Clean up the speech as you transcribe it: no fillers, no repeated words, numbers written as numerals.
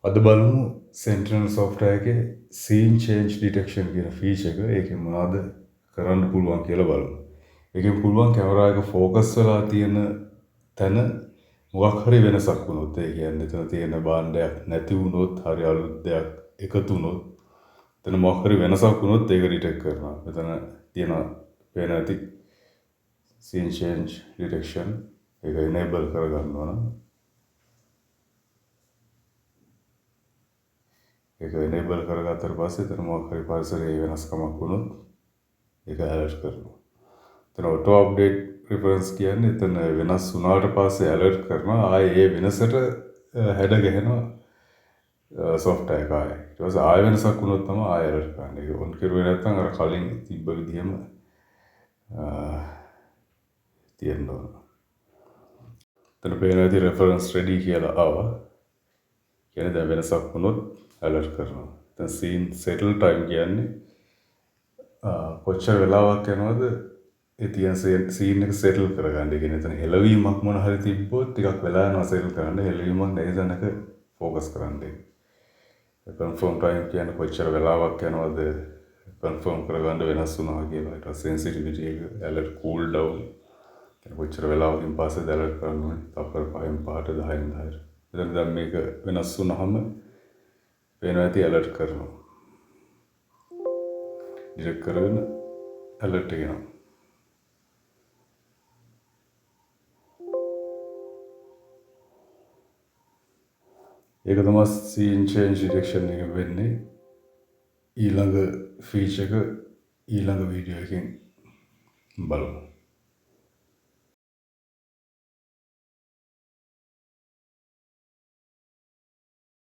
අද බලමු Sentinel software එකේ scene change detection කියන feature එක. ඒකෙන් මොනවද කරන්න පුළුවන් කියලා බලමු. ඒකෙන් පුළුවන් කැමරා එක focus වෙලා තියෙන තැන මොකක් හරි වෙනසක් වුණොත්, ඒ කියන්නේ එතන තියෙන භාණ්ඩයක් නැති වුණොත්, හරි අලුත් දෙයක් එකතු වුණොත්, එතන මොකක් හරි වෙනසක් වුණොත් ඒක detect කරනවා. මෙතන තියෙන පේන ඇති scene change detection ඒක enable කරගන්න ඕන. ඒක enable කරගත්තට පස්සේ එතන මොකක් හරි පරිසරයේ වෙනස්කමක් වුණොත් ඒක alert කරනවා. එතන auto update preference කියන්නේ එතන වෙනස් වුණාට පස්සේ alert කරනවා. ආයේ ඒ වෙනසට හැඩ ගැහෙනවා software එක ආයේ. ඊට පස්සේ ආයෙ වෙනසක් වුණොත් තමයි ආයෙ alert කරන්නේ. ඒක on කරුවේ නැත්නම් අර කලින් තිබ්බ විදිහම තියෙන්න ඕන. එතන පේන ඇති reference ready කියලා ආවා. කියන්නේ දැන් වෙනසක් වුණොත් alert කරනවා. දැන් scene settle time කියන්නේ කොච්චර වෙලාවක් යනවද ඒ තියෙන scene එක settle කරගන්න. ඒ කියන්නේ එතන හෙලවීමක් මොන හරි තිබ්බොත් ටිකක් වෙලා යනවා settle කරන්න. හෙලවීමක් නැති තැනක focus කරන්න. confirm time කියන්නේ කොච්චර වෙලාවක් යනවද confirm කරගන්න වෙනස් වුණා කියලා. ඊට පස්සේ sensitivity එක alert cool down කියන්නේ කොච්චර වෙලාවකින් පස්සේද alert කරන්න ඕනේ. තප්පර 5න් 5ට 10න් 10ට. එතන දැන් මේක වෙනස් වුණාම පේනවා ඇති alert කරනවා. direct කරගෙන alert එක එනවා. ඒක තමයි scene change detection එක වෙන්නේ. ඊළඟ feature එක ඊළඟ වීඩියෝ එකෙන් බලමු.